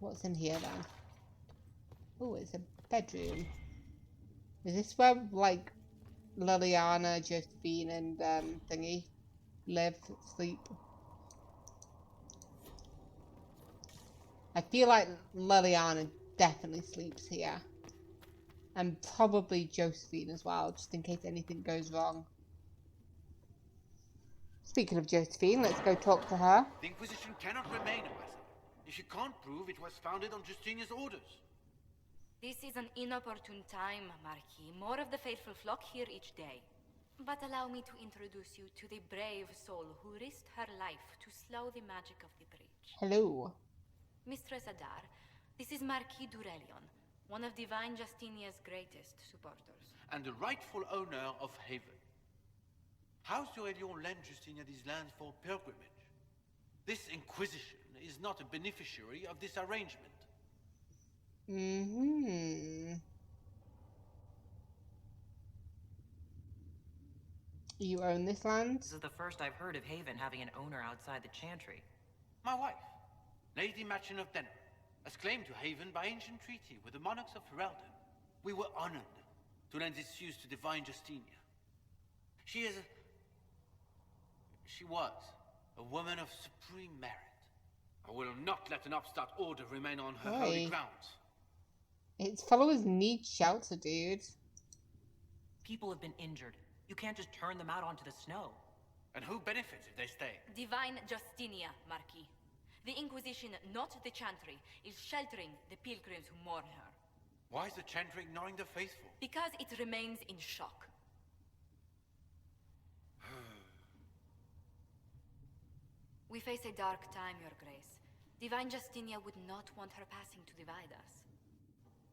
What's in here then? Oh, it's a bedroom. Is this where, like, Liliana, Josephine, and thingy live, sleep? I feel like Liliana definitely sleeps here. And probably Josephine as well, just in case anything goes wrong. Speaking of Josephine, let's go talk to her. The Inquisition cannot remain, Ambassador, if you can't prove it was founded on Justinia's orders. This is an inopportune time, Marquis. More of the faithful flock here each day. But allow me to introduce you to the brave soul who risked her life to slow the magic of the breach. Hello. Mistress Adar, this is Marquis Durelion, one of Divine Justinia's greatest supporters. And the rightful owner of Haven. House Durelion lent Justinia these lands for pilgrimage. This Inquisition is not a beneficiary of this arrangement. You own this land? This is the first I've heard of Haven having an owner outside the Chantry. My wife, Lady Machin of Denver, has claimed to Haven by ancient treaty with the monarchs of Ferelden. We were honored to lend its use to Divine Justinia. She was a woman of supreme merit. I will not let an upstart order remain on her holy grounds. Its followers need shelter, dude. People have been injured. You can't just turn them out onto the snow. And who benefits if they stay? Divine Justinia, Marquis. The Inquisition, not the Chantry, is sheltering the pilgrims who mourn her. Why is the Chantry ignoring the faithful? Because it remains in shock. We face a dark time, Your Grace. Divine Justinia would not want her passing to divide us.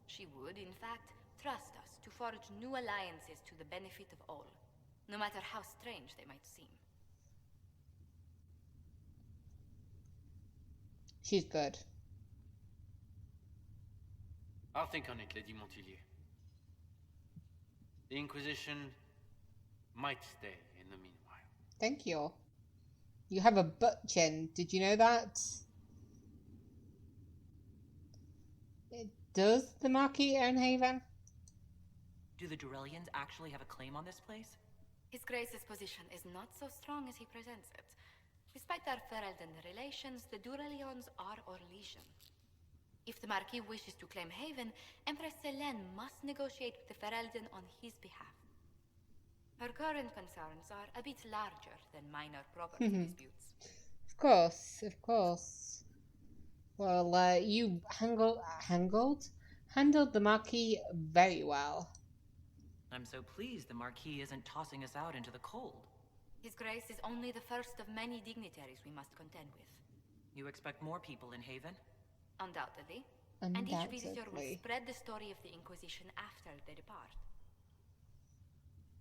She would, in fact, trust us to forge new alliances to the benefit of all, no matter how strange they might seem. She's good. I'll think on it, Lady Montilyet. The Inquisition might stay in the meanwhile. Thank you. You have a butt chin. Did you know that? Does the Marquis own Haven? Do the Durelians actually have a claim on this place? His Grace's position is not so strong as he presents it. Despite our Ferelden relations, the Durelions are our legion. If the Marquis wishes to claim Haven, Empress Selene must negotiate with the Ferelden on his behalf. Her current concerns are a bit larger than minor property disputes. Of course, of course. Well, you handled the Marquis very well. I'm so pleased the Marquis isn't tossing us out into the cold. His Grace is only the first of many dignitaries we must contend with. You expect more people in Haven? Undoubtedly. Undoubtedly. And each visitor will spread the story of the Inquisition after they depart.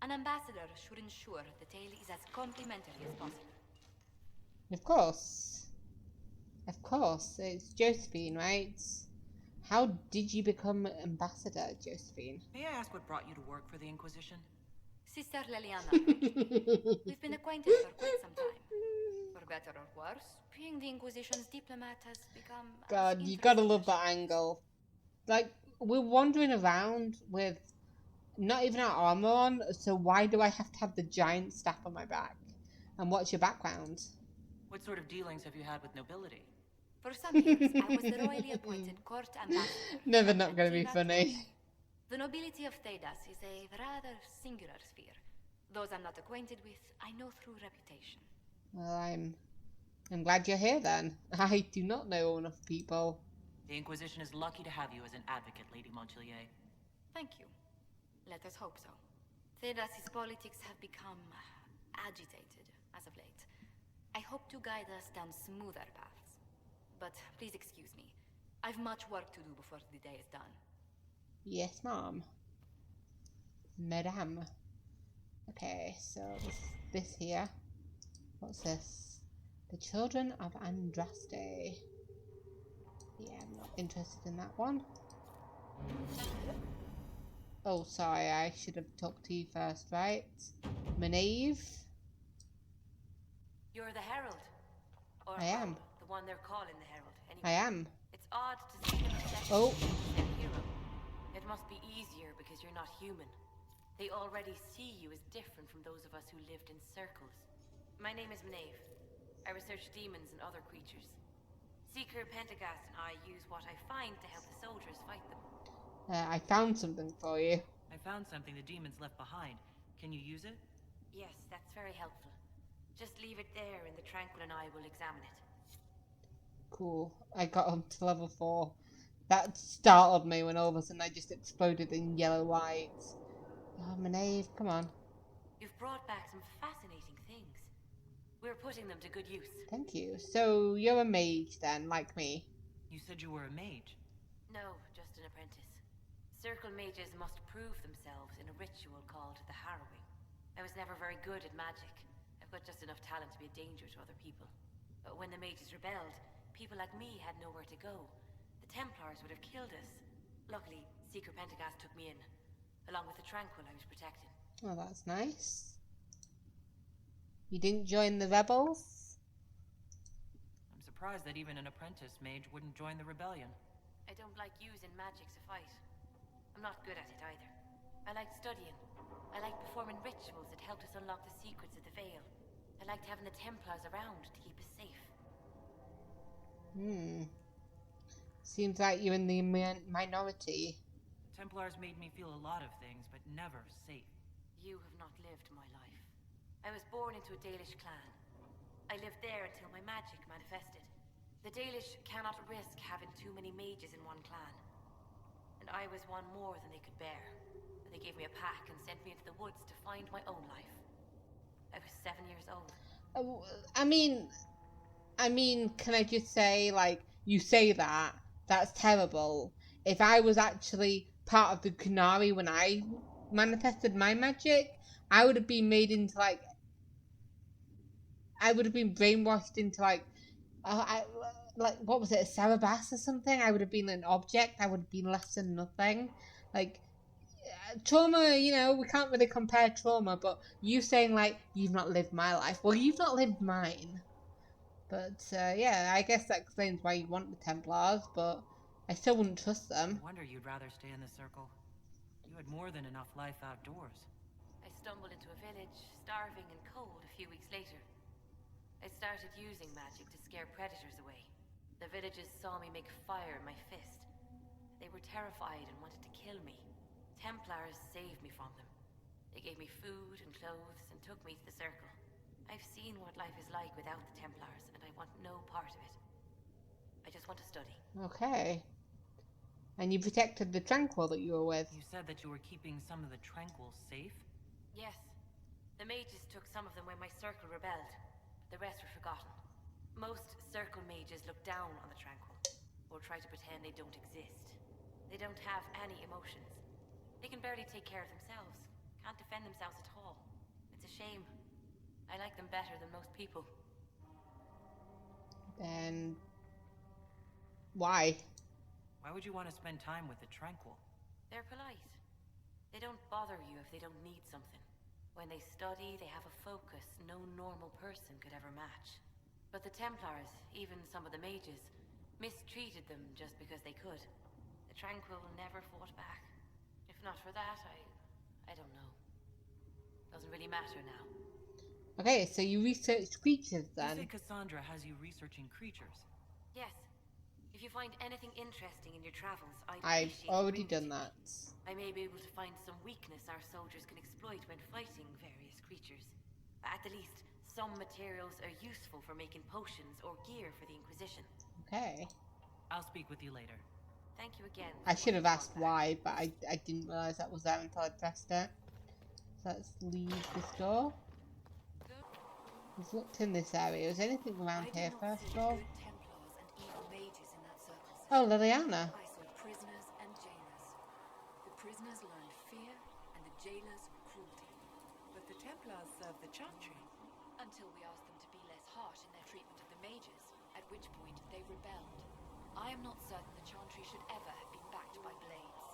An ambassador should ensure the tale is as complimentary as possible. Of course. Of course. It's Josephine, right? How did you become ambassador, Josephine? May I ask what brought you to work for the Inquisition? Sister Liliana. We've been acquainted for quite some time. For better or worse, being the Inquisition's diplomat has become... God, you gotta love that angle. Like, we're wandering around with not even our armor on, so why do I have to have the giant staff on my back? And what's your background? What sort of dealings have you had with nobility? For some years, I was the royally appointed court ambassador. Never not gonna be funny. The nobility of Thedas is a rather singular sphere. Those I'm not acquainted with, I know through reputation. Well, I'm glad you're here then. I do not know enough people. The Inquisition is lucky to have you as an advocate, Lady Montilyet. Thank you. Let us hope so. Thedas' politics have become agitated as of late. I hope to guide us down smoother paths. But please excuse me. I've much work to do before the day is done. Yes, ma'am. Madame. Okay, so this here. What's this? The Children of Andraste. Yeah, I'm not interested in that one. Oh, sorry, I should have talked to you first, right? Maeve? You're the Herald. Or I am. The one they're calling the Herald. Anyway, I am. It's odd to see them accept Oh. you as their hero. It must be easier because you're not human. They already see you as different from those of us who lived in circles. My name is Maeve. I research demons and other creatures. Seeker Pentagast and I use what I find to help the soldiers fight them. I found something for you. I found something the demons left behind. Can you use it? Yes, that's very helpful. Just leave it there and the Tranquil and I will examine it. Cool. I got up to level 4. That startled me when all of a sudden I just exploded in yellow light. Oh, Maeve, come on. You've brought back some fascinating things. We're putting them to good use. Thank you. So, you're a mage then, like me? You said you were a mage. No, just an apprentice. Circle mages must prove themselves in a ritual called the Harrowing. I was never very good at magic. I've got just enough talent to be a danger to other people. But when the mages rebelled, people like me had nowhere to go. The Templars would have killed us. Luckily, Seeker Pentagast took me in. Along with the Tranquil I was protecting. Oh, that's nice. You didn't join the rebels? I'm surprised that even an apprentice mage wouldn't join the rebellion. I don't like using magic to fight. I'm not good at it either. I like studying. I like performing rituals that helped us unlock the secrets of the Veil. I liked having the Templars around to keep us safe. Seems like you're in the minority. Templars made me feel a lot of things, but never safe. You have not lived my life. I was born into a Dalish clan. I lived there until my magic manifested. The Dalish cannot risk having too many mages in one clan. And I was one more than they could bear. They gave me a pack and sent me into the woods to find my own life. I was 7 years old. I mean, can I just say, like, you say that, that's terrible. If I was actually part of the Kunari when I manifested my magic, I would have been made into, like, I would have been brainwashed into, like, what was it, a Sarabas or something? I would have been an object. I would have been less than nothing. Like, trauma, you know, we can't really compare trauma, but you saying, like, you've not lived my life. Well, you've not lived mine. But, yeah, I guess that explains why you want the Templars, but I still wouldn't trust them. I wonder you'd rather stay in the circle. You had more than enough life outdoors. I stumbled into a village, starving and cold a few weeks later. I started using magic to scare predators away. The villagers saw me make fire in my fist. They were terrified and wanted to kill me. Templars saved me from them. They gave me food and clothes and took me to the circle. I've seen what life is like without the Templars, and I want no part of it. I just want to study. Okay. And you protected the Tranquil that you were with. You said that you were keeping some of the Tranquils safe? Yes. The mages took some of them when my circle rebelled. The rest were forgotten. Most circle mages look down on the Tranquil, or try to pretend they don't exist. They don't have any emotions. They can barely take care of themselves. Can't defend themselves at all. It's a shame. I like them better than most people. And why? Why would you want to spend time with the Tranquil? They're polite. They don't bother you if they don't need something. When they study, they have a focus no normal person could ever match. But the Templars, even some of the mages, mistreated them just because they could. The Tranquil never fought back. If not for that, I don't know. Doesn't really matter now. Okay, so you researched creatures then? You say Cassandra has you researching creatures. Yes. If you find anything interesting in your travels, I've appreciate already bringing done it to me. that. I may be able to find some weakness our soldiers can exploit when fighting various creatures. At the least, some materials are useful for making potions or gear for the Inquisition. Okay. I'll speak with you later. Thank you again. I should have asked why, but I didn't realise that was there until I pressed it. So let's leave this door. We've looked in this area. Is anything around here first of all? Oh, Liliana. I saw prisoners and jailers. The prisoners learned fear, and the jailers cruelty. But the Templars served the Chantry. Until we asked them to be less harsh in their treatment of the mages, at which point they rebelled. I am not certain the Chantry should ever have been backed by blades.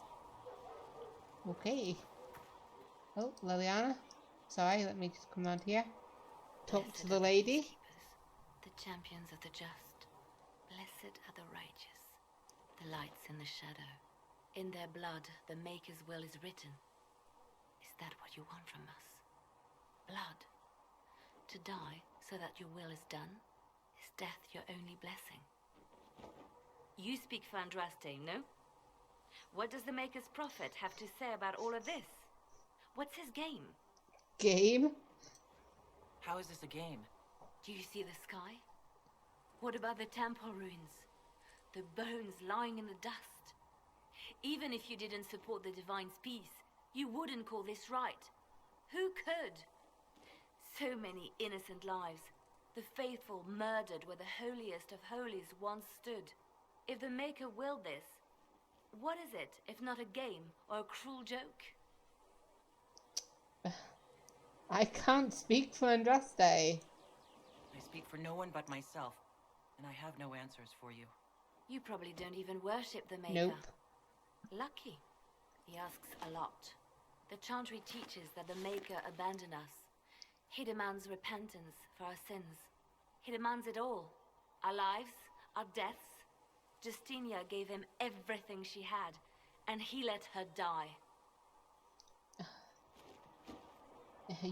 Okay. Oh, Liliana. Sorry, let me just come around here. Talk to the lady. The champions of the just. Blessed are the righteous. lights in the shadow. In their blood, the Maker's will is written. Is that what you want from us? Blood? To die so that your will is done? Is death your only blessing? You speak for Andraste, no? What does the Maker's prophet have to say about all of this? What's his game? Game? How is this a game? Do you see the sky? What about the temple ruins? The bones lying in the dust? Even if you didn't support the Divine's peace, you wouldn't call this right. Who could? So many innocent lives. The faithful murdered where the holiest of holies once stood. If the Maker willed this, what is it if not a game or a cruel joke? I can't speak for Andraste. I speak for no one but myself, and I have no answers for you. You probably don't even worship the Maker. Nope. Lucky. He asks a lot. The Chantry teaches that the Maker abandoned us. He demands repentance for our sins. He demands it all. Our lives, our deaths. Justinia gave him everything she had, and he let her die.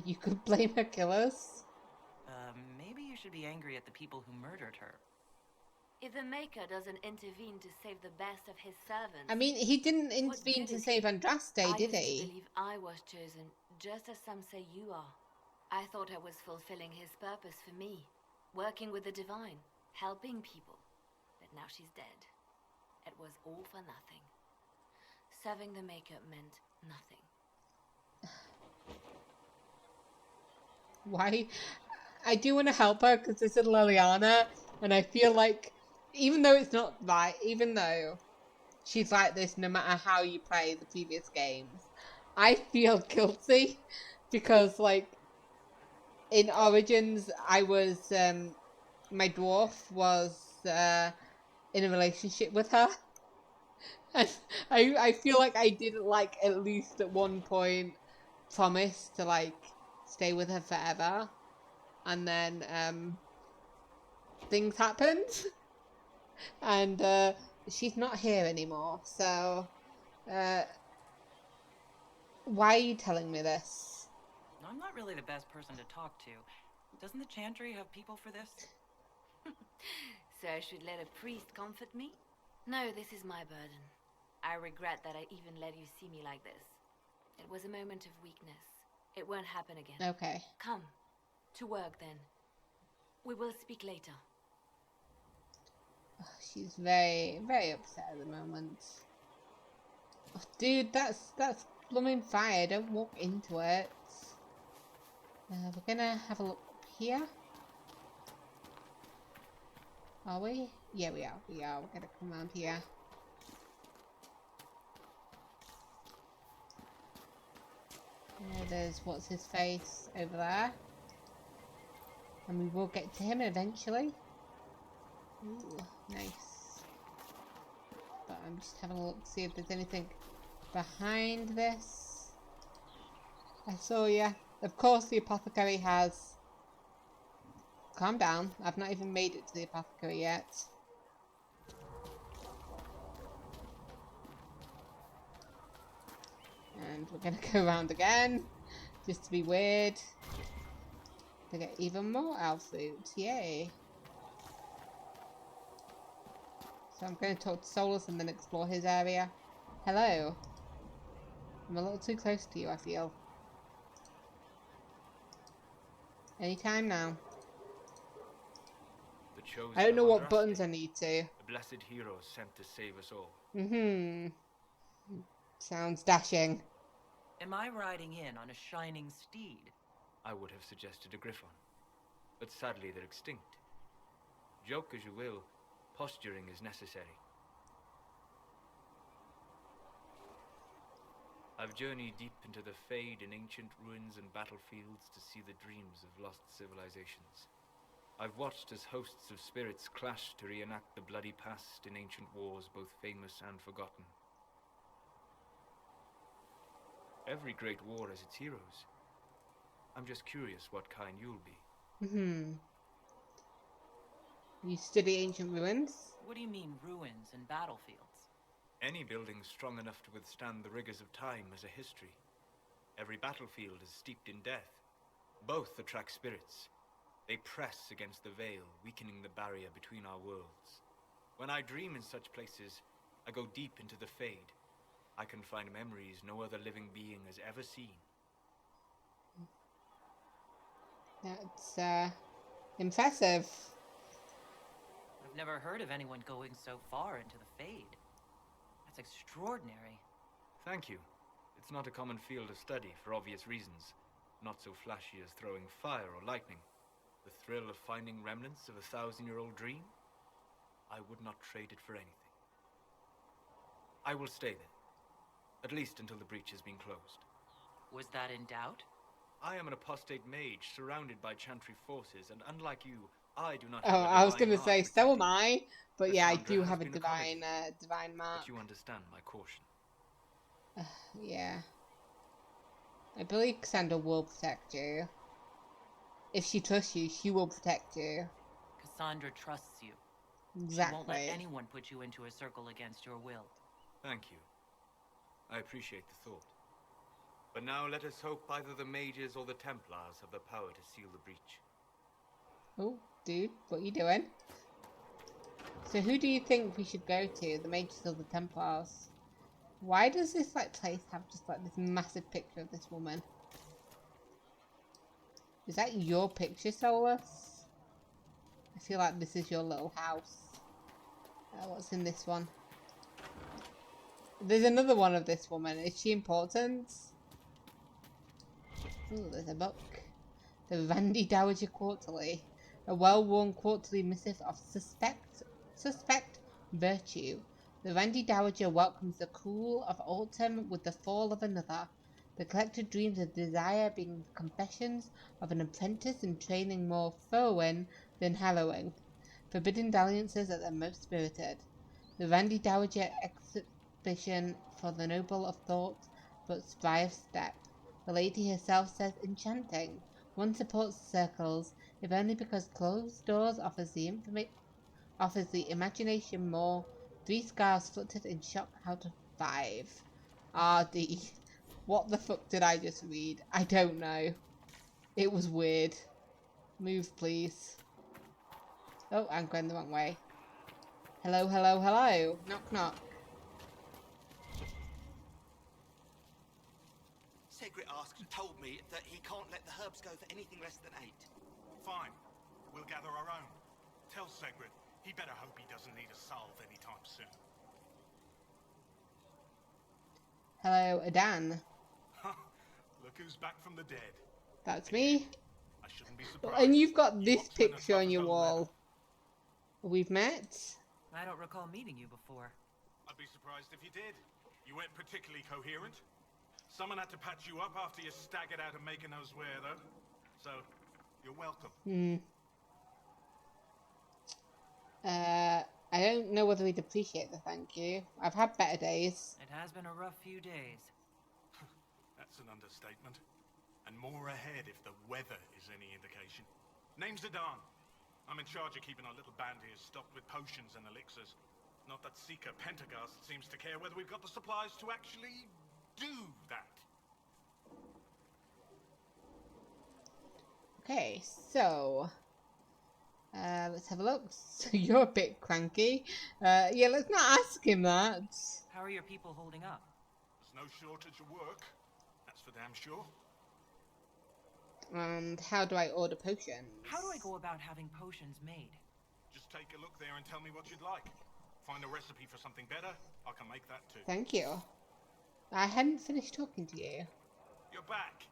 You could blame her killers. Maybe you should be angry at the people who murdered her. If the Maker doesn't intervene to save the best of his servants... I mean, he didn't what intervene good to is save he? Andraste, I did used he? to believe I was chosen, just as some say you are. I thought I was fulfilling his purpose for me, working with the Divine, helping people. But now she's dead. It was all for nothing. Serving the Maker meant nothing. Why? I do want to help her because this is Liliana, and I feel like, even though it's not right, even though she's like this no matter how you play the previous games, I feel guilty because, like, in Origins, I was, my dwarf was in a relationship with her. And I feel like I didn't, like, at least at one point promise to, like, stay with her forever. And then, things happened. And, she's not here anymore. So, why are you telling me this? I'm not really the best person to talk to. Doesn't the Chantry have people for this? So I should let a priest comfort me? No, this is my burden. I regret that I even let you see me like this. It was a moment of weakness. It won't happen again. Okay. Come. To work, then. We will speak later. Oh, she's very, very upset at the moment. Oh, dude, that's blooming fire. Don't walk into it. We're gonna have a look up here. Are we? Yeah, we are. We are. We're gonna come around here. There's what's his face over there. And we will get to him eventually. Ooh, nice. But I'm just having a look to see if there's anything behind this. I saw ya. Of course the apothecary has... Calm down. I've not even made it to the apothecary yet. And we're gonna go around again. Just to be weird. To get even more elf food. Yay. So I'm going to talk to Solus and then explore his area. Hello. I'm a little too close to you, I feel. Anytime now. The chosen I don't know of what Andraste, buttons I need to. the blessed hero sent to save us all. Sounds dashing. Am I riding in on a shining steed? I would have suggested a griffon, but sadly they're extinct. Joke as you will, posturing is necessary. I've journeyed deep into the Fade in ancient ruins and battlefields to see the dreams of lost civilizations. I've watched as hosts of spirits clash to reenact the bloody past in ancient wars, both famous and forgotten. Every great war has its heroes. I'm just curious what kind you'll be. You study ancient ruins? What do you mean, ruins and battlefields? Any building strong enough to withstand the rigors of time has a history. Every battlefield is steeped in death. Both attract spirits. They press against the veil, weakening the barrier between our worlds. When I dream in such places, I go deep into the Fade. I can find memories no other living being has ever seen. That's impressive. I've never heard of anyone going so far into the Fade. That's extraordinary. Thank you. It's not a common field of study for obvious reasons. Not so flashy as throwing fire or lightning. The thrill of finding remnants of a 1,000-year-old dream? I would not trade it for anything. I will stay there. At least until the breach has been closed. Was that in doubt? I am an apostate mage surrounded by Chantry forces, and unlike you, I do not Oh, have a I was divine going to mark say, protecting so am me. I. But yeah, I Cassandra do has have a been divine accommodating, mark. But you understand my caution. Yeah. I believe Cassandra will protect you. If she trusts you, she will protect you. Cassandra trusts you. Exactly. She won't let anyone put you into a circle against your will. Thank you. I appreciate the thought. But now let us hope either the mages or the Templars have the power to seal the breach. Oh, dude, what are you doing? So who do you think we should go to? The mages or the Templars? Why does this place have just this massive picture of this woman? Is that your picture, Solus? I feel like this is your little house. What's in this one? There's another one of this woman. Is she important? Ooh, there's a book. The Vandy Dowager Quarterly. A well-worn quarterly missive of suspect virtue. The Vandy Dowager welcomes the cool of autumn with the fall of another. The collected dreams of desire being confessions of an apprentice in training more furrowing than harrowing. Forbidden dalliances at their most spirited. The Vandy Dowager exhibition for the noble of thought, but spry of step. The lady herself says enchanting. One supports circles, if only because closed doors offers the imagination more. 3 scars fluttered in shock out of 5. RD. What the fuck did I just read? I don't know. It was weird. Move, please. Oh, I'm going the wrong way. Hello, hello, hello. Knock, knock. Segret told me that he can't let the herbs go for anything less than 8. Fine. We'll gather our own. Tell Segret he better hope he doesn't need a salve anytime soon. Hello, Adan. Look who's back from the dead. That's me. I shouldn't be surprised. And you've got this Your turn picture of on your Buffalo wall. We've met. I don't recall meeting you before. I'd be surprised if you did. You weren't particularly coherent. Someone had to patch you up after you staggered out of making those wear, though. So, you're welcome. I don't know whether we'd appreciate the thank you. I've had better days. It has been a rough few days. That's an understatement. And more ahead if the weather is any indication. Name's Adan. I'm in charge of keeping our little band here stocked with potions and elixirs. Not that Seeker Pentagast seems to care whether we've got the supplies to actually do that. Okay, so let's have a look. So you're a bit cranky. Yeah, let's not ask him that. How are your people holding up? There's no shortage of work. That's for damn sure. And how do I order potions? How do I go about having potions made? Just take a look there and tell me what you'd like. Find a recipe for something better, I can make that too. Thank you. I hadn't finished talking to you. You're back.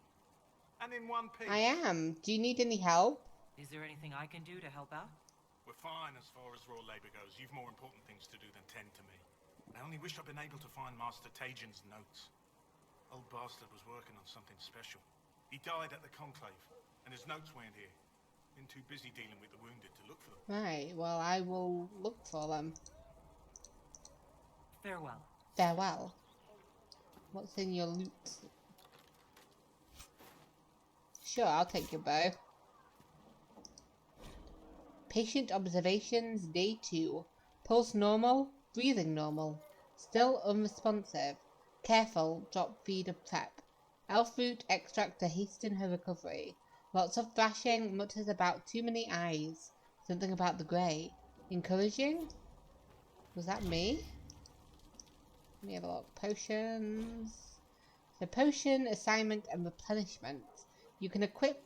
And in one piece. I am. Do you need any help? Is there anything I can do to help out? We're fine as far as raw labor goes. You've more important things to do than tend to me. I only wish I'd been able to find Master Tajin's notes. Old bastard was working on something special. He died at the Conclave, and his notes weren't here. Been too busy dealing with the wounded to look for them. Right, well, I will look for them. Farewell. Farewell. What's in your loot? Sure, I'll take your bow. Patient observations, day 2. Pulse normal, breathing normal. Still unresponsive. Careful, drop feed of prep. Elf root extract to hasten her recovery. Lots of thrashing, mutters about too many eyes. Something about the grey. Encouraging? Was that me? Let me have a look. Potions. So potion, assignment, and replenishment. You can equip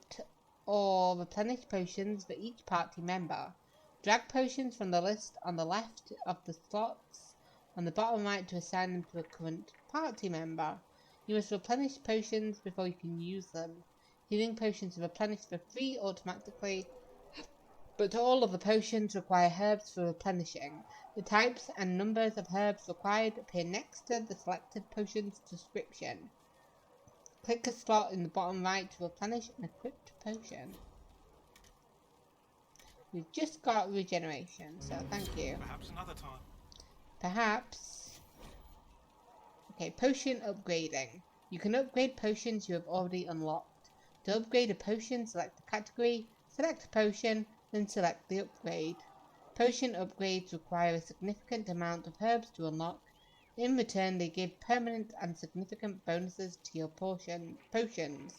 or replenish potions for each party member. Drag potions from the list on the left of the slots on the bottom right to assign them to a current party member. You must replenish potions before you can use them. Healing potions are replenished for free automatically, but all of the potions require herbs for replenishing. The types and numbers of herbs required appear next to the selected potion's description. Click a slot in the bottom right to replenish an equipped potion. We've just got regeneration, so thank you. Perhaps another time. Perhaps. Okay, potion upgrading. You can upgrade potions you have already unlocked. To upgrade a potion, select the category, select a potion, then select the upgrade. Potion upgrades require a significant amount of herbs to unlock. In return, they give permanent and significant bonuses to your potions.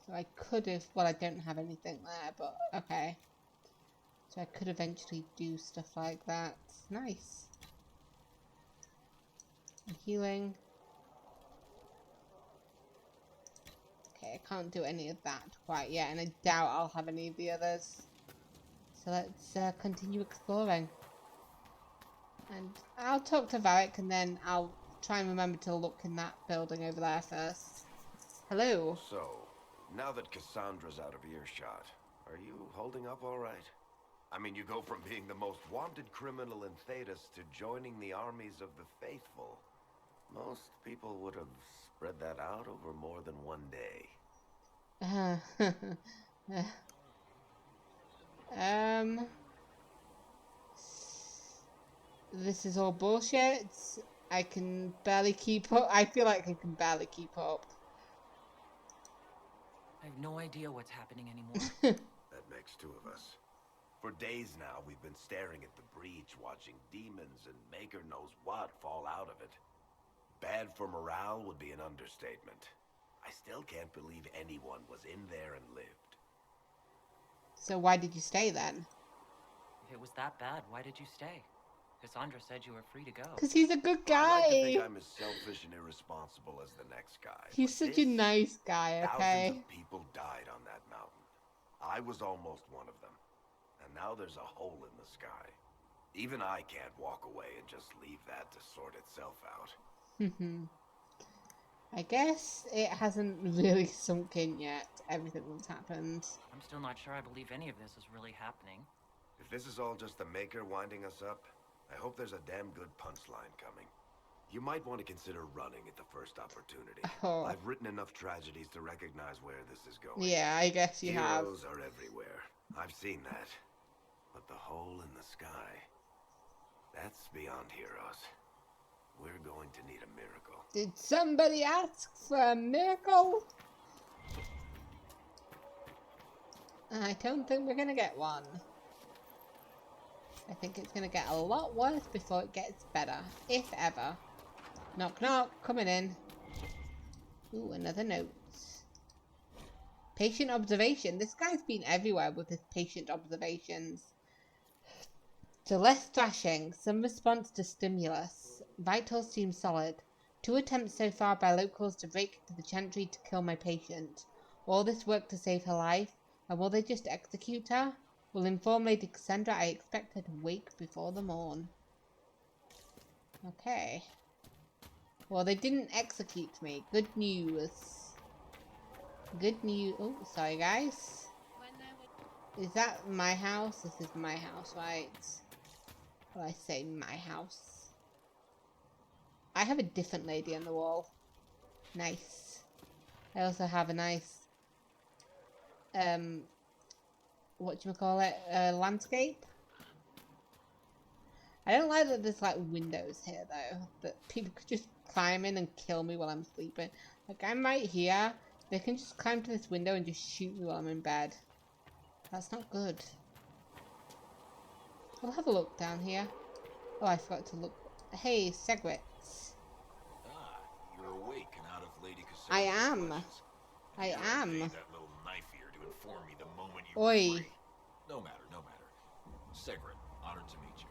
So I could have, well, I don't have anything there, but okay. So I could eventually do stuff like that. Nice. And healing. Okay, I can't do any of that quite yet, and I doubt I'll have any of the others. So let's continue exploring. And I'll talk to Varric, and then I'll try and remember to look in that building over there first. Hello. So, now that Cassandra's out of earshot, are you holding up all right? I mean, you go from being the most wanted criminal in Thedas to joining the armies of the faithful. Most people would have spread that out over more than one day. This is all bullshit. I can barely keep up. I feel like I can barely keep up. I have no idea what's happening anymore. That makes two of us. For days now, we've been staring at the breach, watching demons and maker knows what fall out of it. Bad for morale would be an understatement. I still can't believe anyone was in there and lived. So why did you stay then? If it was that bad, why did you stay? Cassandra said you were free to go. Because he's a good guy. I like to think I'm as selfish and irresponsible as the next guy. He's such a nice guy, okay? Thousands of people died on that mountain. I was almost one of them. And now there's a hole in the sky. Even I can't walk away and just leave that to sort itself out. I guess it hasn't really sunk in yet, everything that's happened. I'm still not sure I believe any of this is really happening. If this is all just the Maker winding us up, I hope there's a damn good punchline coming. You might want to consider running at the first opportunity. Oh. I've written enough tragedies to recognize where this is going. Yeah, I guess you have. Heroes are everywhere. I've seen that. But the hole in the sky, that's beyond heroes. We're going to need a miracle. Did somebody ask for a miracle? I don't think we're gonna get one. I think it's gonna get a lot worse before it gets better, if ever. Knock knock, coming in. Ooh, another note. Patient observation. This guy's been everywhere with his patient observations. So less thrashing, some response to stimulus. Vitals seem solid. 2 attempts so far by locals to break into the chantry to kill my patient. All this work to save her life, and will they just execute her? Will inform Lady Cassandra I expect her to wake before the morn. Okay. Well, they didn't execute me. Good news. Good news. Oh, sorry guys. Is that my house? This is my house, right? Well, I say my house. I have a different lady on the wall. Nice. I also have a nice, landscape. I don't like that there's like windows here though, that people could just climb in and kill me while I'm sleeping. Like I'm right here, they can just climb to this window and just shoot me while I'm in bed. That's not good. We'll have a look down here. Oh, I forgot to look. Hey, cigarettes. Ah, you're awake and out of Lady I Cassandra's am. clutches. I You should have am. paid that little knife ear to inform me the moment you were Oi. free. No matter, no matter. Segret, honored to meet you.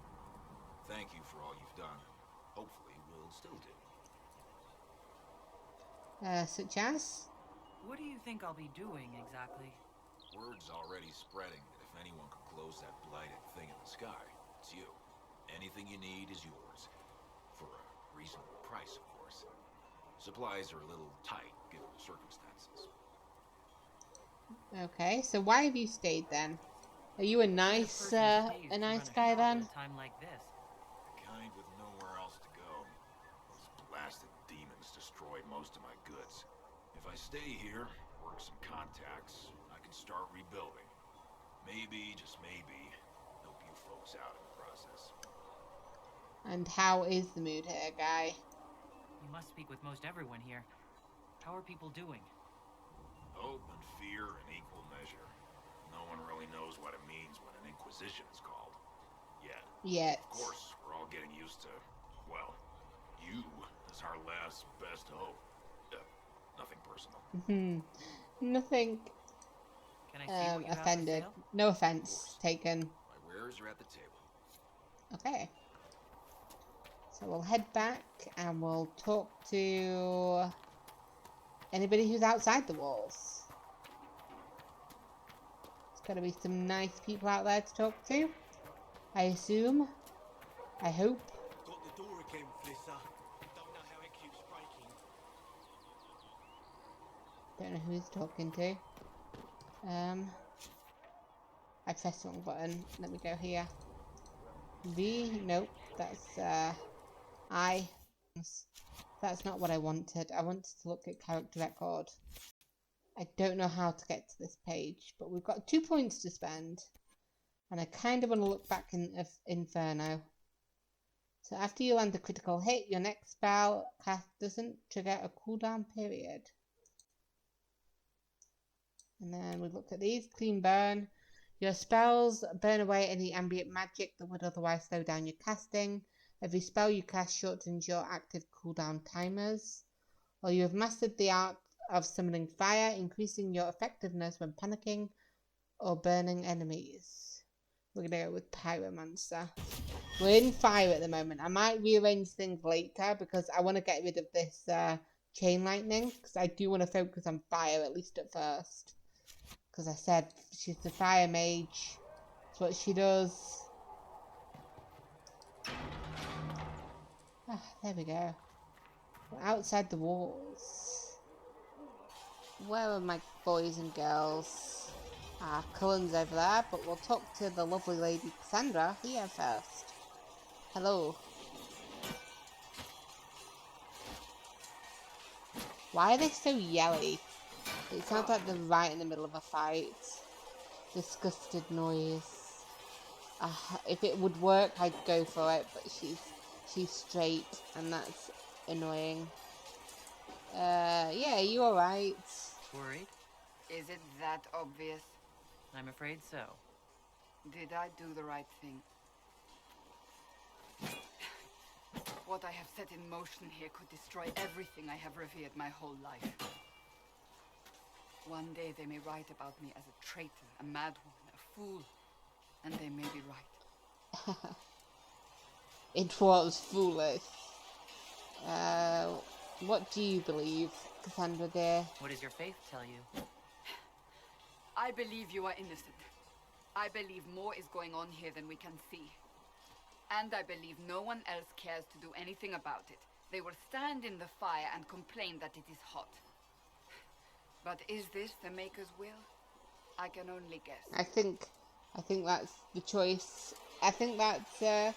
Thank you for all you've done, and hopefully will still do. Such as? What do you think I'll be doing exactly? Word's already spreading that if anyone could close that blighted thing in the sky, it's you. Anything you need is yours. For a reasonable price, of course. Supplies are a little tight, given the circumstances. Okay, so why have you stayed then? Are you a nice guy then? At a time like this. The kind with nowhere else to go. Those blasted demons destroyed most of my goods. If I stay here, work some contacts, I can start rebuilding. Maybe, just maybe, help you folks out in the process. And how is the mood here, guy? You must speak with most everyone here. How are people doing? Hope and fear in equal measure. No one really knows what it means when an Inquisition is called. Yet. Yet. Of course, we're all getting used to, well, you as our last best hope. Nothing personal. Nothing Can I see what you offended. have for sale? No offense taken. My wares are at the table. Okay. So we'll head back and we'll talk to anybody who's outside the walls. There's gotta be some nice people out there to talk to. I assume. I hope. Got the door again, Flisser. Don't know how it keeps breaking. Don't know who he's talking to. I pressed the wrong button. Let me go here. V, nope, that's I. That's not what I wanted. I wanted to look at character record. I don't know how to get to this page, but we've got 2 points to spend. And I kind of want to look back in Inferno. So after you land a critical hit, your next spell cast doesn't trigger a cooldown period. And then we looked at these. Clean burn. Your spells burn away any ambient magic that would otherwise slow down your casting. Every spell you cast shortens your active cooldown timers. Or you have mastered the art of summoning fire, increasing your effectiveness when panicking or burning enemies. We're going to go with Pyromancer. We're in fire at the moment. I might rearrange things later because I want to get rid of this chain lightning. Because I do want to focus on fire, at least at first. Because I said she's the fire mage. That's what she does. Ah, there we go. We're outside the walls. Where are my boys and girls? Ah, Cullen's over there, but we'll talk to the lovely lady Cassandra here first. Hello. Why are they so yelly? It sounds like they're right in the middle of a fight. Disgusted noise. If it would work, I'd go for it, but she's straight, and that's annoying. Yeah, you alright? Worried? Is it that obvious? I'm afraid so. Did I do the right thing? What I have set in motion here could destroy everything I have revered my whole life. One day they may write about me as a traitor, a madwoman, a fool, and they may be right. It was foolish. What do you believe, Cassandra dear? What does your faith tell you? I believe you are innocent. I believe more is going on here than we can see. And I believe no one else cares to do anything about it. They will stand in the fire and complain that it is hot. But is this the Maker's will? I can only guess. I think that's the choice. I think that's the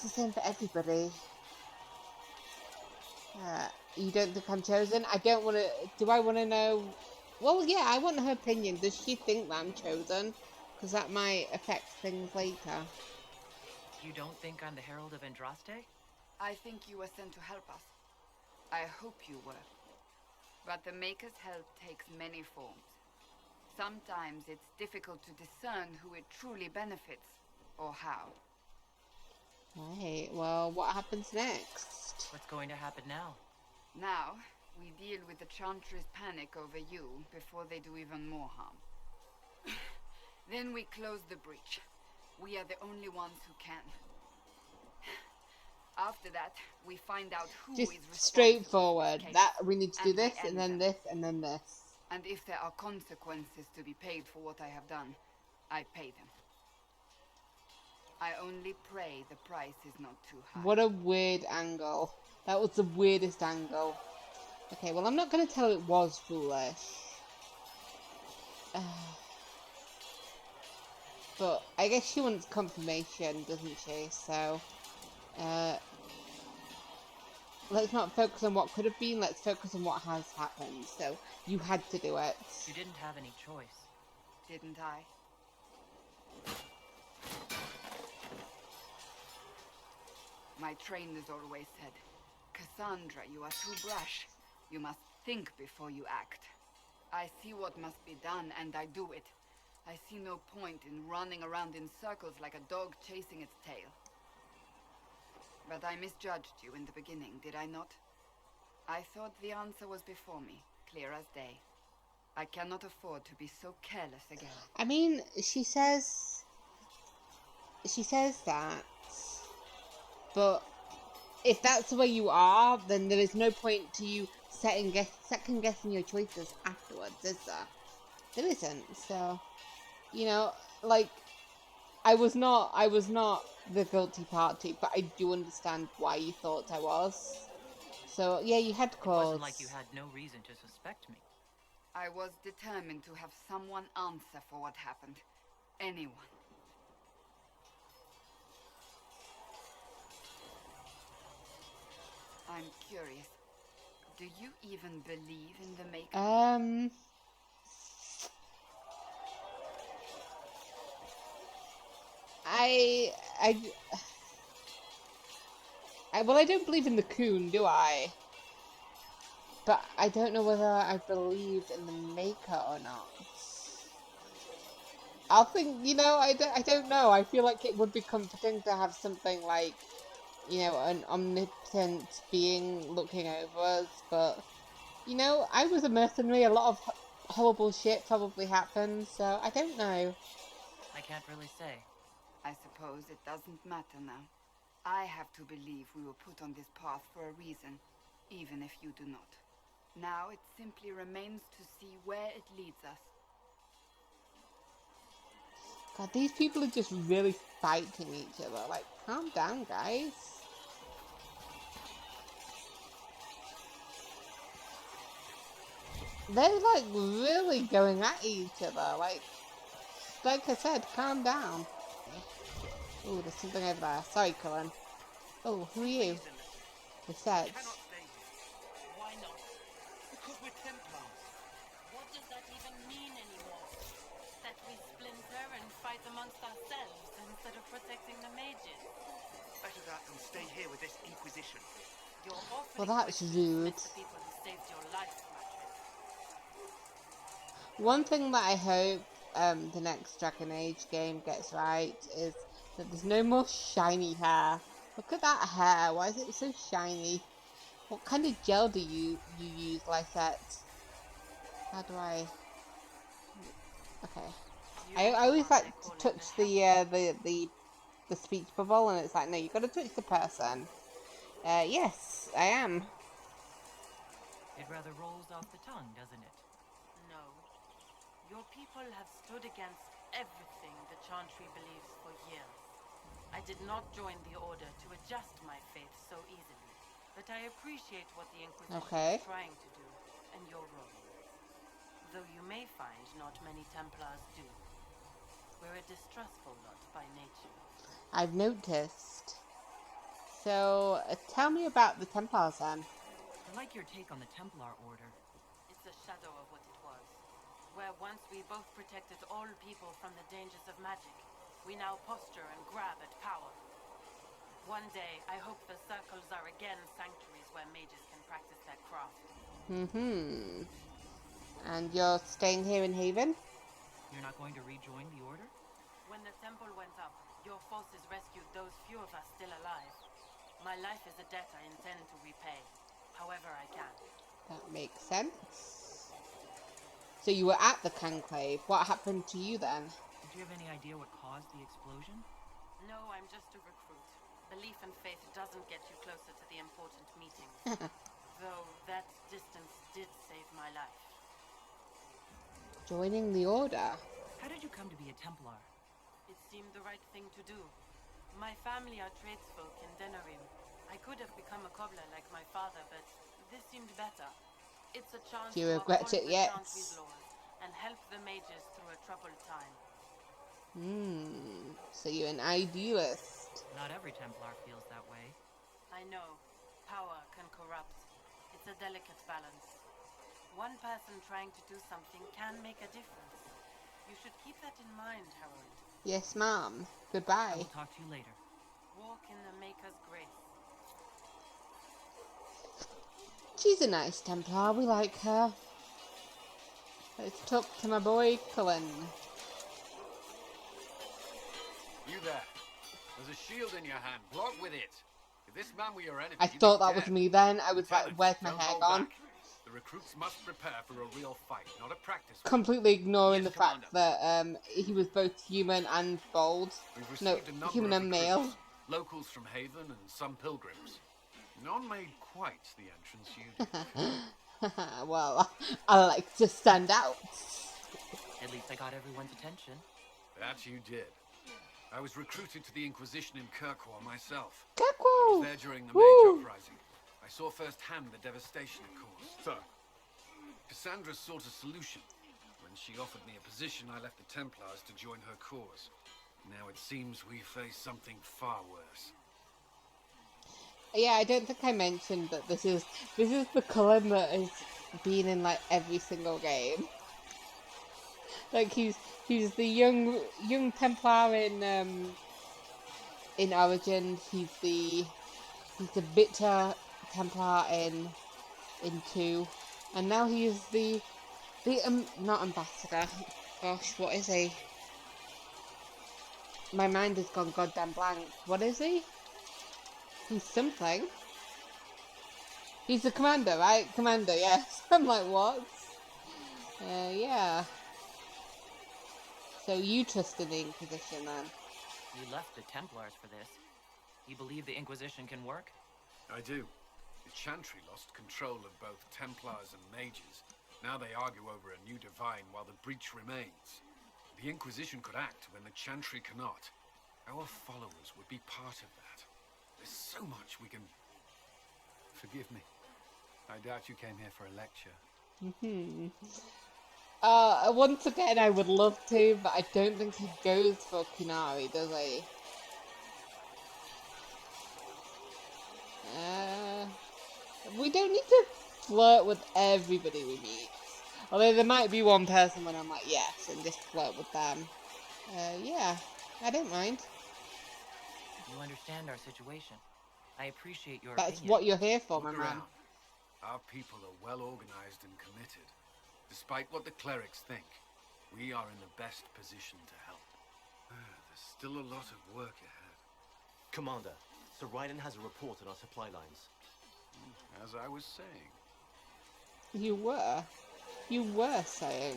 same for everybody. You don't think I'm chosen? I don't want to. Do I want to know? Well, yeah, I want her opinion. Does she think that I'm chosen? Because that might affect things later. You don't think I'm the Herald of Andraste? I think you were sent to help us. I hope you were. But the Maker's help takes many forms. Sometimes it's difficult to discern who it truly benefits, or how. Right, well, what happens next? What's going to happen now? Now, we deal with the Chantry's panic over you before they do even more harm. Then we close the breach. We are the only ones who can. After that, we find out who Just is responsible. straightforward. For the That we need to do and we this, and end then them. this, and then this. And if there are consequences to be paid for what I have done, I pay them. I only pray the price is not too high. What a weird angle. That was the weirdest angle. Okay, well, I'm not going to tell it was foolish. But I guess she wants confirmation, doesn't she? So, let's not focus on what could have been, let's focus on what has happened. So, you had to do it. You didn't have any choice. Didn't I? My trainers always said, Cassandra, you are too brash. You must think before you act. I see what must be done, and I do it. I see no point in running around in circles like a dog chasing its tail. But I misjudged you in the beginning, did I not? I thought the answer was before me, clear as day. I cannot afford to be so careless again. I mean, she says that, but if that's the way you are, then there is no point to you second guessing your choices afterwards, is there? There isn't. So, you know, like, I was not the guilty party, but I do understand why you thought I was. So yeah, you had cause. It wasn't like you had no reason to suspect me. I was determined to have someone answer for what happened. Anyone. I'm curious. Do you even believe in the Maker? Well, I don't believe in the coon, do I? But I don't know whether I believe in the Maker or not. I'll think, you know, I don't know. I feel like it would be comforting to have something like, you know, an omnipotent being looking over us, but, you know, I was a mercenary. A lot of horrible shit probably happened, so I don't know. I can't really say. I suppose it doesn't matter now. I have to believe we were put on this path for a reason, even if you do not. Now it simply remains to see where it leads us. God, these people are just really fighting each other. Like, calm down, guys. They're, like, really going at each other. Like I said, calm down. Ooh, there's something over there. Sorry, Cullen. Oh, who are you? The Sets. Why not? Because we're Templars. What does that even mean anymore? That we splinter and fight amongst ourselves instead of protecting the mages? Better that than stay here with this Inquisition. You're awfully Well, that's quick to rude. dismiss the people who saved your life, Madrid. One thing that I hope the next Dragon Age game gets right is that there's no more shiny hair. Look at that hair. Why is it so shiny? What kind of gel do you use, Lysette? How do I... Okay. I always like to touch the speech bubble, and it's like, no, you got to touch the person. Yes, I am. It rather rolls off the tongue, doesn't it? No. Your people have stood against everything the Chantry believes for years. I did not join the Order to adjust my faith so easily, but I appreciate what the Inquisition is trying to do, and your role. Though you may find not many Templars do. We're a distrustful lot by nature. I've noticed. So, tell me about the Templars then. I like your take on the Templar Order. It's a shadow of what it was. Where once we both protected all people from the dangers of magic, we now posture and grab at power. One day, I hope the circles are again sanctuaries where mages can practice their craft. Mm-hmm. And you're staying here in Haven? You're not going to rejoin the Order? When the temple went up, your forces rescued those few of us still alive. My life is a debt I intend to repay, however I can. That makes sense. So you were at the conclave. What happened to you then? Do you have any idea what caused the explosion? No, I'm just a recruit. Belief and faith doesn't get you closer to the important meetings. Though that distance did save my life. Joining the Order? How did you come to be a Templar? It seemed the right thing to do. My family are tradesfolk in Denerim. I could have become a cobbler like my father, but this seemed better. It's a chance Do you to regret uphold it the yet? Chantry's laws and help the mages through a troubled time. So you're an idealist. Not every Templar feels that way. I know. Power can corrupt. It's a delicate balance. One person trying to do something can make a difference. You should keep that in mind, Harold. Yes, ma'am. I Goodbye. will talk to you later. Walk in the Maker's grace. She's a nice Templar. We like her. Let's talk to my boy, Cullen. You there. There's a shield in your hand. Block with it. If this man were your enemy, I you'd thought be that was dead. me then. I was like, Lieutenant, where's my don't hair hold gone? back. The recruits must prepare for a real fight, not a practice one. Completely ignoring the Yes, fact Commander. that he was both human and bold. We've No, received a number human of and male. recruits, locals from Haven and some pilgrims. None made quite the entrance you did. Well, I like to stand out. At least I got everyone's attention. That you did. I was recruited to the Inquisition in Kirkwall myself. I Kirkwall! was there during the Woo! Mage Uprising. I saw firsthand the devastation it caused. Sir, Cassandra sought a solution. When she offered me a position, I left the Templars to join her cause. Now it seems we face something far worse. Yeah, I don't think I mentioned that this is the Cullen that has been in like every single game. Like he's the young Templar in Origins. He's the bitter Templar in 2, and now he is the not ambassador. Gosh, what is he? My mind has gone goddamn blank. What is he? He's something. He's the commander, right? Commander, yes. I'm like, what? Yeah. So you trust in the Inquisition, then? You left the Templars for this. You believe the Inquisition can work? I do. The Chantry lost control of both Templars and Mages. Now they argue over a new divine while the breach remains. The Inquisition could act when the Chantry cannot. Our followers would be part of that. There's so much we can... Forgive me. I doubt you came here for a lecture. Once again, I would love to, but I don't think he goes for Kunari, does he? We don't need to flirt with everybody we meet. Although there might be one person when I'm like, yes, and just flirt with them. Yeah, I don't mind. You understand our situation. I appreciate your That's opinion. what you're here for, my Look man. around. Our people are well organized and committed. Despite what the clerics think, we are in the best position to help. There's still a lot of work ahead. Commander, Sir Ryden has a report on our supply lines. As I was saying. You were saying.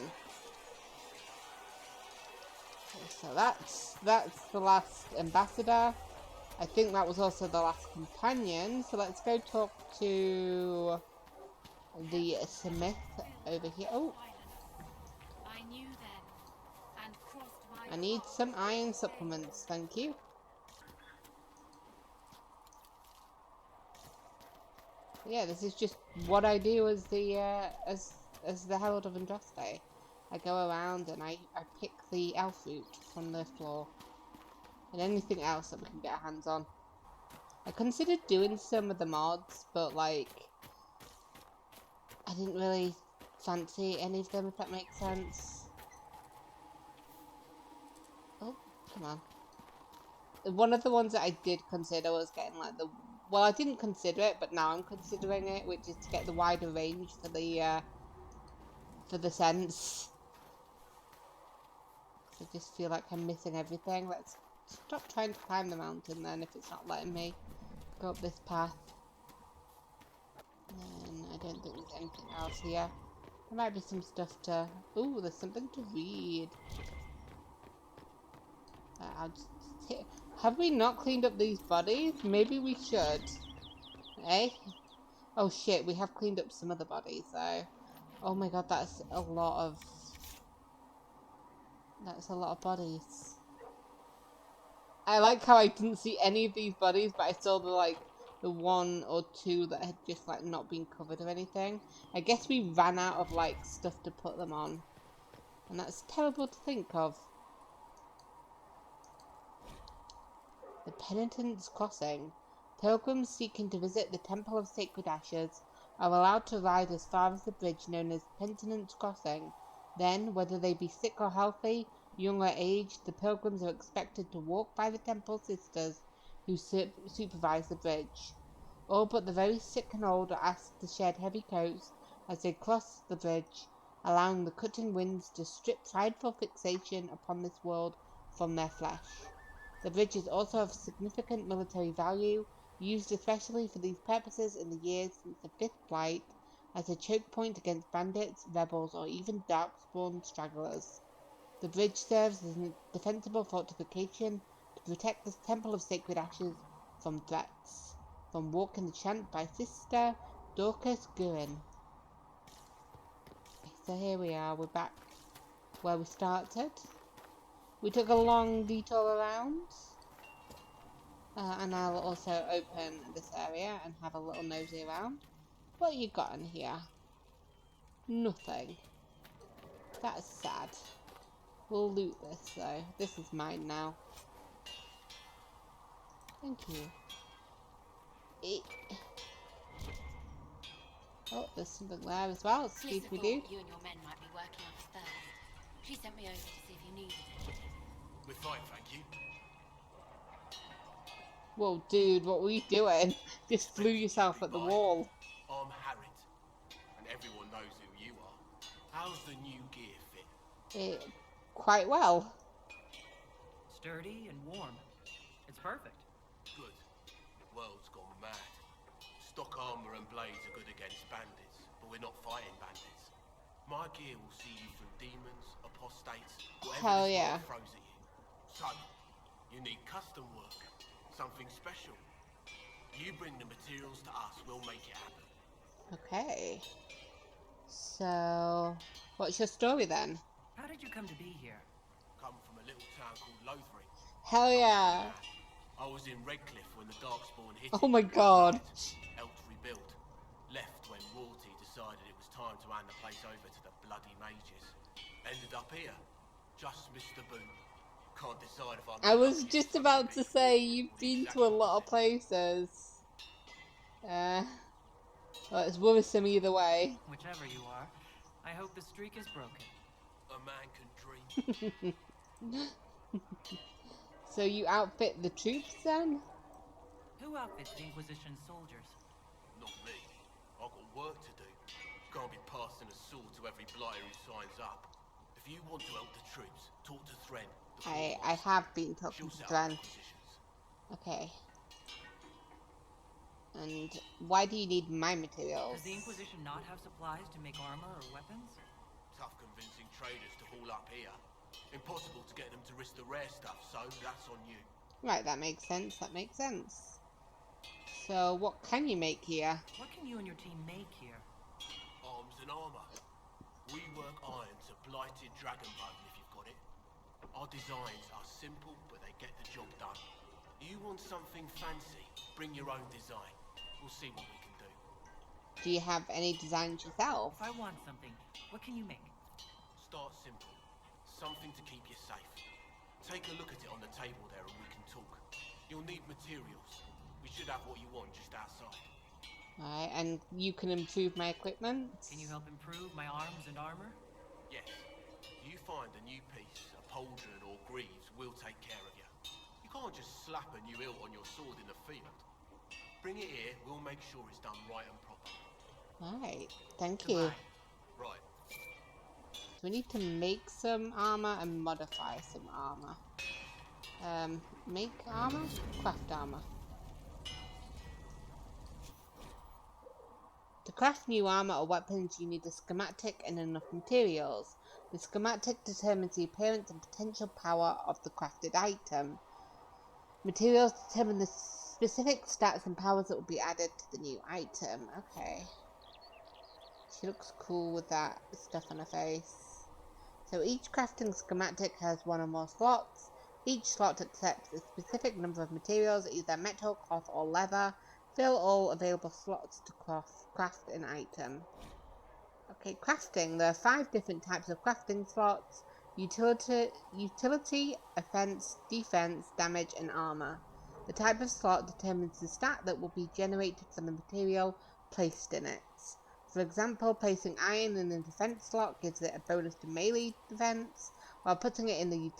So that's the last ambassador. I think that was also the last companion. So let's go talk to the Smith over here. Oh, I knew then, and crossed my I need some iron supplements, thank you. Yeah, this is just what I do as the as the Herald of Andraste. I go around and I pick the elf root from the floor. And anything else that we can get our hands on. I considered doing some of the mods, but like I didn't really fancy any of them, if that makes sense. Oh, come on. One of the ones that I did consider was getting like the... Well, I didn't consider it, but now I'm considering it, which is to get the wider range for the sense. I just feel like I'm missing everything. Let's stop trying to climb the mountain then if it's not letting me go up this path. And I don't think there's anything else here. There might be some stuff to... Ooh, there's something to read. I'll just hit... Have we not cleaned up these bodies? Maybe we should. Eh? Oh shit, we have cleaned up some of the bodies though. Oh my god, that's a lot of... That's a lot of bodies. I like how I didn't see any of these bodies, but I saw the one or two that had just like not been covered or anything. I guess we ran out of like stuff to put them on. And that's terrible to think of. The Penitent's Crossing. Pilgrims seeking to visit the Temple of Sacred Ashes are allowed to ride as far as the bridge known as Penitent's Crossing. Then, whether they be sick or healthy, young or aged, the pilgrims are expected to walk by the temple sisters who supervise the bridge. All but the very sick and old are asked to shed heavy coats as they cross the bridge, allowing the cutting winds to strip prideful fixation upon this world from their flesh. The bridge is also of significant military value, used especially for these purposes in the years since the Fifth Flight, as a choke point against bandits, rebels, or even darkspawn stragglers. The bridge serves as a defensible fortification to protect the Temple of Sacred Ashes from threats. From Walk in the Chant by Sister Dorcas Gurin. So here we are, we're back where we started. We took a long detour around. And I'll also open this area and have a little nosy around. What you got in here? Nothing. That's sad. We'll loot this though. This is mine now. Thank you. Oh, there's something there as well. Excuse me, dude. You and your men might be working on us first. She sent me over to see if you needed it. We're fine, thank you. Whoa, dude, what were you doing? Just flew yourself at the wall. I'm Harriet, and everyone knows who you are. How's the new gear fit? Quite well. Sturdy and warm. It's perfect. Good. The world's gone mad. Stock armor and blades are good against bandits, but we're not fighting bandits. My gear will see you through demons, apostates, whatever this world throws at you. So, you need custom work, something special. You bring the materials to us, we'll make it happen. Okay. So, what's your story then? How did you come to be here? Come from a little town called Lothring. Hell yeah. I was in Redcliffe when the Darkspawn hit. Oh my god. Helped rebuild. Left when royalty decided it was time to hand the place over to the bloody mages. Ended up here. Just missed the boom. Can't decide if I'm... I was just about to say, you've been to a lot of places. Well, it's worrisome either way. Whichever you are, I hope the streak is broken. A man can dream. So you outfit the troops then? Who outfits the Inquisition soldiers? Not me. I've got work to do. Can't be passing a sword to every blighter who signs up. If you want to help the troops, talk to Thren. I have been talking to Thren. Okay. And why do you need my materials? Does the Inquisition not have supplies to make armor or weapons? Tough convincing traders to haul up here. Impossible to get them to risk the rare stuff, so that's on you. Right, that makes sense, that makes sense. So, what can you make here? What can you and your team make here? Arms and armor. We work iron to blighted dragonbone if you've got it. Our designs are simple, but they get the job done. You want something fancy, bring your own design. We'll see what we can do. Do you have any designs yourself? If I want something, what can you make? Start simple. Something to keep you safe. Take a look at it on the table there and we can talk. You'll need materials. We should have what you want just outside. Alright, and you can improve my equipment? Can you help improve my arms and armor? Yes. You find a new piece, a pauldron or greaves, we'll take care of you. You can't just slap a new hilt on your sword in the field. Bring it here, we'll make sure it's done right and proper. Alright, thank you. Right. we need to make some armor and modify some armor. Make armor? Craft armor. To craft new armor or weapons, you need a schematic and enough materials. The schematic determines the appearance and potential power of the crafted item. Materials determine the specific stats and powers that will be added to the new item. Okay. She looks cool with that stuff on her face. So each crafting schematic has one or more slots. Each slot accepts a specific number of materials, either metal, cloth, or leather. Fill all available slots to craft an item. Okay, crafting. There are 5 different types of crafting slots. Utility, offense, defense, damage, and armor. The type of slot determines the stat that will be generated from the material placed in it. For example, placing iron in the defense slot gives it a bonus to melee defense, while putting it in the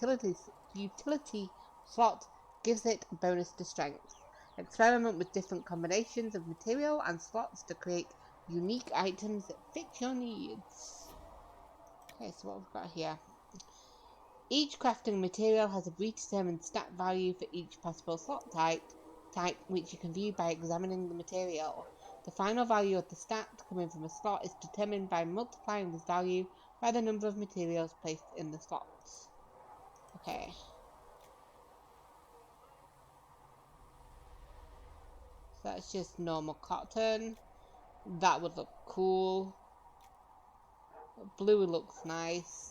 utility slot gives it a bonus to strength. Experiment with different combinations of material and slots to create unique items that fit your needs. Okay, so what we've got here. Each crafting material has a predetermined stat value for each possible slot type, which you can view by examining the material. The final value of the stat coming from a slot is determined by multiplying this value by the number of materials placed in the slots. Okay. So that's just normal cotton. That would look cool. Blue looks nice.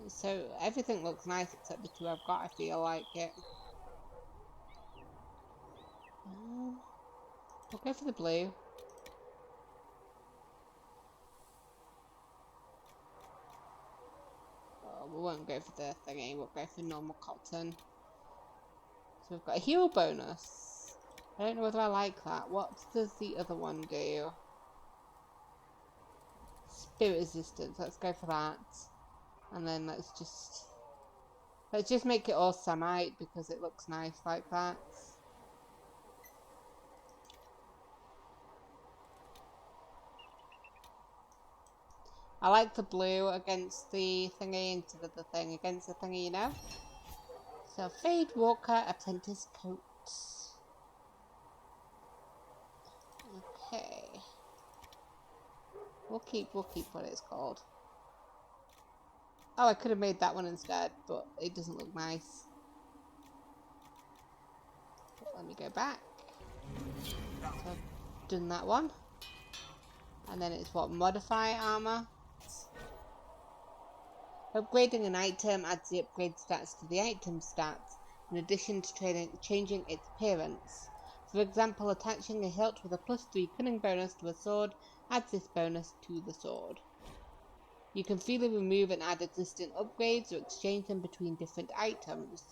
So everything looks nice except the 2 I've got, I feel like it. We'll go for the blue. Oh, we won't go for the thingy, we'll go for normal cotton. So we've got a heal bonus. I don't know whether I like that. What does the other one do? Spirit resistance, let's go for that. And then let's just make it all samite because it looks nice like that. I like the blue against the thingy instead of the thing against the thingy, you know? So, Fade Walker Apprentice Coat. Okay. We'll keep what it's called. Oh, I could have made that one instead, but it doesn't look nice. Let me go back. So I've done that one. And then it's what? Modify armor. Upgrading an item adds the upgrade stats to the item stats, in addition to changing its appearance. For example, attaching a hilt with a +3 cunning bonus to a sword adds this bonus to the sword. You can freely remove and add existing upgrades or exchange them between different items.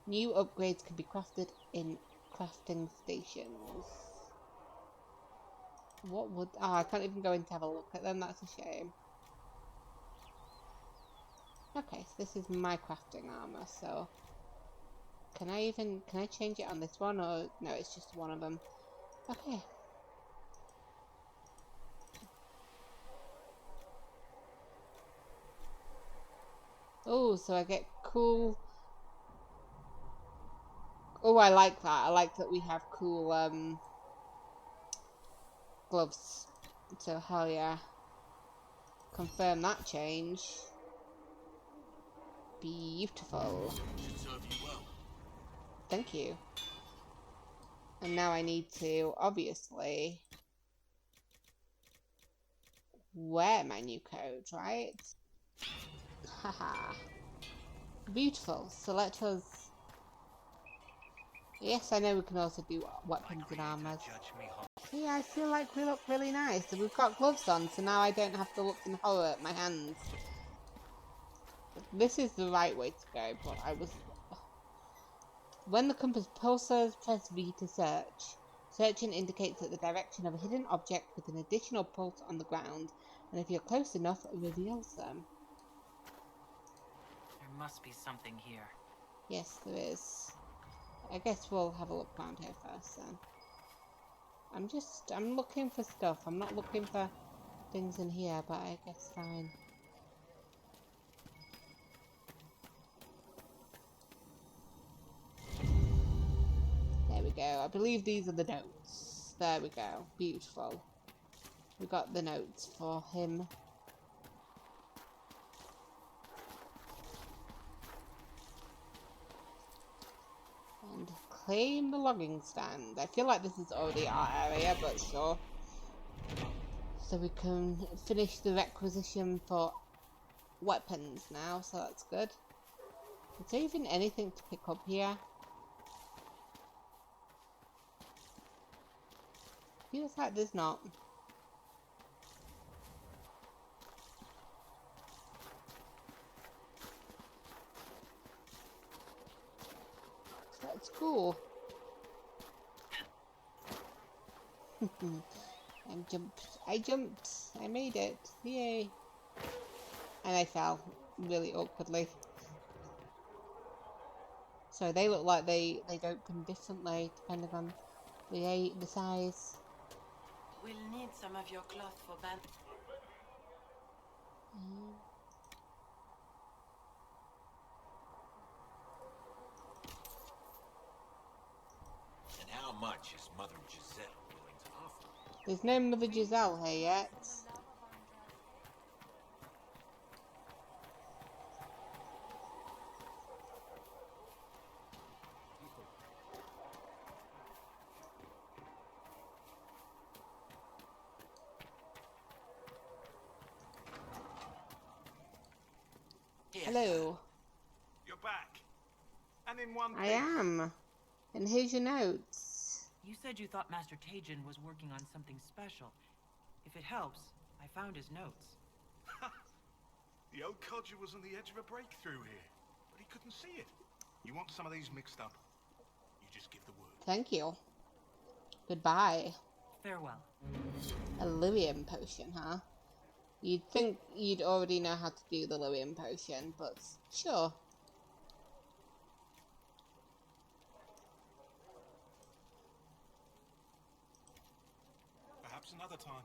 New upgrades can be crafted in crafting stations. What would... Oh, I can't even go in to have a look at them, that's a shame. Okay, so this is my crafting armor, so... Can I change it on this one, or... No, it's just one of them. Okay. Oh, so I get cool... Oh, I like that. I like that we have cool, gloves. So, hell yeah. Confirm that change. Beautiful. Should serve you well. Thank you. And now I need to, obviously, wear my new coat, right? Haha. Beautiful. So let us... Yes, I know we can also do weapons and armors. Yeah, I feel like we look really nice. And we've got gloves on, so now I don't have to look in horror at my hands. This is the right way to go, but I was... When the compass pulses, press V to search. Searching indicates that the direction of a hidden object with an additional pulse on the ground, and if you're close enough, it reveals them. There must be something here. Yes, there is. I guess we'll have a look around here first, then. I'm looking for stuff. I'm not looking for things in here, but I guess fine. go. I believe these are the notes. There we go. Beautiful. We got the notes for him. And claim the logging stand. I feel like this is already our area, but sure. So we can finish the requisition for weapons now, so that's good. Is there even anything to pick up here? Feels like there's not. That's cool. I jumped. I made it. Yay. And I fell really awkwardly. So they look like they open differently depending on the size. We'll need some of your cloth for band. And how much is Mother Giselle willing to offer? There's no Mother Giselle here yet. Hello. You're back. And in one piece. I am. And here's your notes. You said you thought Master Tajin was working on something special. If it helps, I found his notes. The old codger was on the edge of a breakthrough here, but he couldn't see it. You want some of these mixed up? You just give the word. Thank you. Goodbye. Farewell. A lyrium potion, huh? You'd think you'd already know how to do the lyrium potion, but sure. Perhaps another time.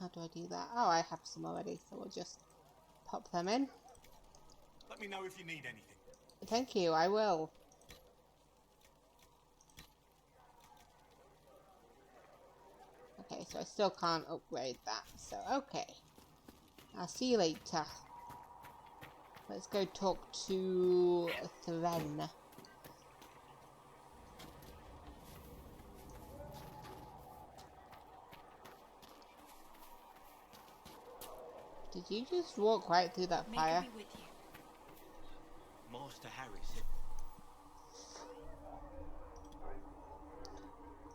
How do I do that? Oh, I have some already, so we'll just pop them in. Let me know if you need anything. Thank you, I will. Okay, so I still can't upgrade that, so okay. I'll see you later. Let's go talk to Thren. Did you just walk right through that fire? With you. Master Harry said.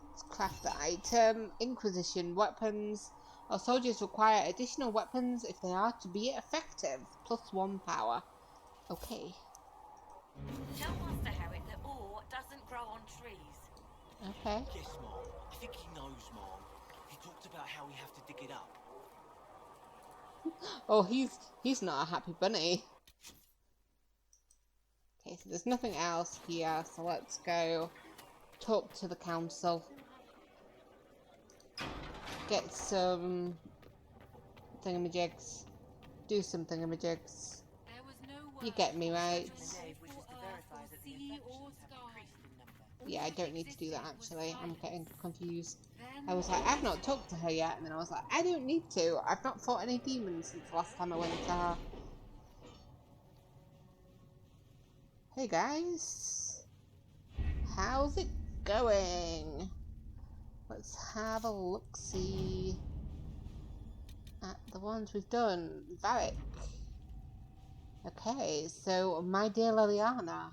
Let's craft the item. Inquisition weapons. Our soldiers require additional weapons if they are to be effective. +1 power. Okay. Tell Master Harry that ore doesn't grow on trees. Okay. Yes, Mom. I think he knows, Mom. He talked about how we have to dig it up. Oh, he's not a happy bunny. Okay, so there's nothing else here, so let's go talk to the council. Get some thingamajigs. Do some thingamajigs. You get me, right? Yeah, I don't need to do that actually. I'm getting confused. I was like, I've not talked to her yet, and then I was like, I don't need to. I've not fought any demons since the last time I went to her. Hey guys, how's it going? Let's have a look-see at the ones we've done. Varric. Okay, so my dear Liliana,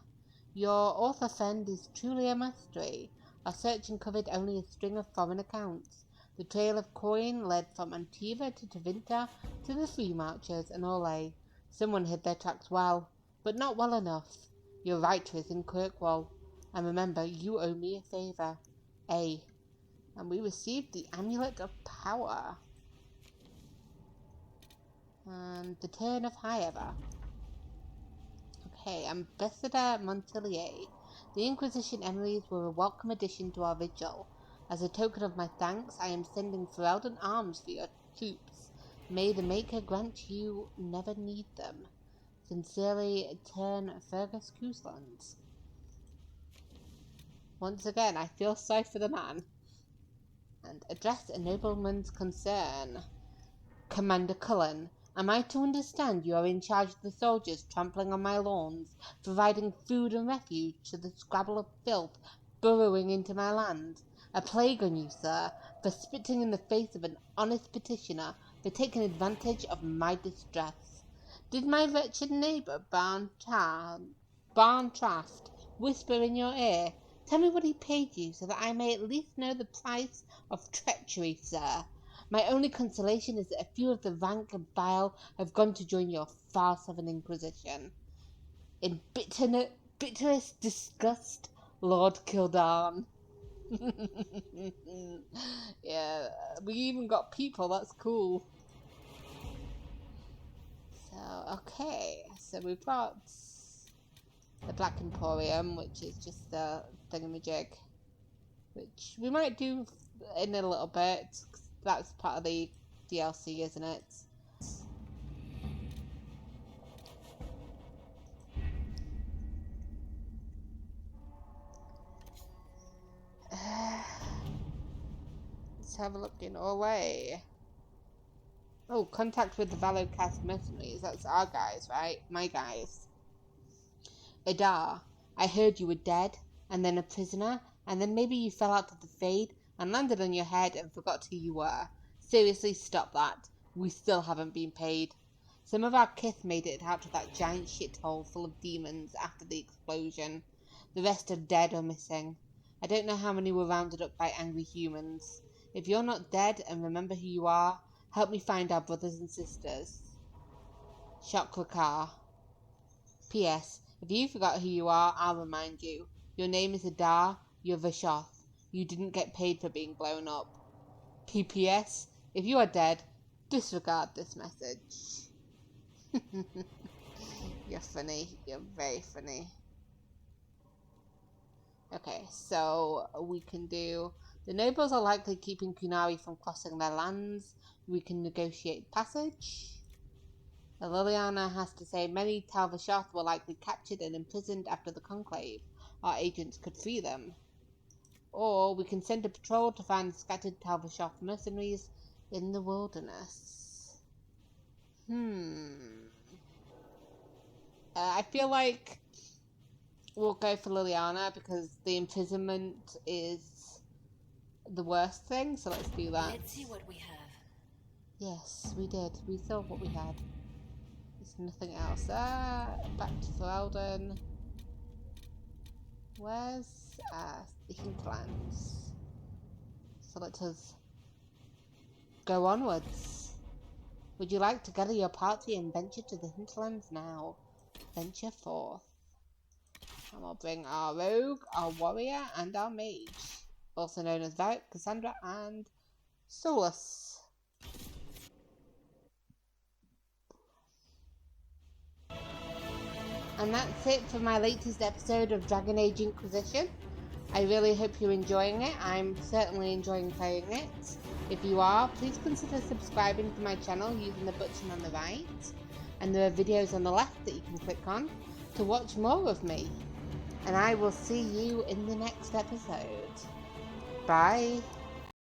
your author friend is truly a mystery. Our search uncovered only a string of foreign accounts. The trail of coin led from Antiva to Tevinter to the Three Marchers and Orlais. Someone hid their tracks well, but not well enough. Your writer is in Kirkwall. And remember, you owe me a favour. And we received the Amulet of Power. And the Turn of Highever. Okay, Ambassador Montelier. The Inquisition enemies were a welcome addition to our vigil. As a token of my thanks, I am sending Ferelden arms for your troops. May the Maker grant you never need them. Sincerely, Turn Fergus Couslands. Once again, I feel sorry for the man. And address a nobleman's concern. Commander Cullen, am I to understand you are in charge of the soldiers trampling on my lawns, providing food and refuge to the scrabble of filth burrowing into my land? A plague on you, sir, for spitting in the face of an honest petitioner, for taking advantage of my distress. Did my wretched neighbour Barntraft whisper in your ear? Tell me what he paid you, so that I may at least know the price of treachery, sir. My only consolation is that a few of the rank and file have gone to join your farce of an Inquisition. In bitterest disgust, Lord Kildarn. Yeah, we even got people, that's cool. So, okay, so we've got the Black Emporium, which is just a thingamajig, which we might do in a little bit, 'cause that's part of the DLC, isn't it? Let's have a look in Norway. Oh, contact with the Valocast mercenaries. That's our guys, right? My guys. Adar, I heard you were dead, and then a prisoner, and then maybe you fell out of the Fade and landed on your head and forgot who you were. Seriously, stop that. We still haven't been paid. Some of our kith made it out of that giant shithole full of demons after the explosion. The rest are dead or missing. I don't know how many were rounded up by angry humans. If you're not dead and remember who you are, help me find our brothers and sisters. Shokrakar. P.S. If you forgot who you are, I'll remind you. Your name is Adar, you're Vashoth. You didn't get paid for being blown up. P.P.S. If you are dead, disregard this message. You're funny. You're very funny. Okay, so we can do... The nobles are likely keeping Kunari from crossing their lands. We can negotiate passage. Liliana has to say many Tal-Vashoth were likely captured and imprisoned after the conclave. Our agents could free them. Or we can send a patrol to find the scattered Tal-Vashoth mercenaries in the wilderness. I feel like we'll go for Liliana because the imprisonment is the worst thing, so let's do that. Let's see what we have. Yes, we did. We saw what we had. There's nothing else. Back to Ferelden. Where's the hinterlands? So let us go onwards. Would you like to gather your party and venture to the hinterlands now? Venture forth. And we'll bring our rogue, our warrior, and our mage. Also known as Varric, Cassandra, and Solus. And that's it for my latest episode of Dragon Age Inquisition. I really hope you're enjoying it. I'm certainly enjoying playing it. If you are, please consider subscribing to my channel using the button on the right. And there are videos on the left that you can click on to watch more of me. And I will see you in the next episode. Bye.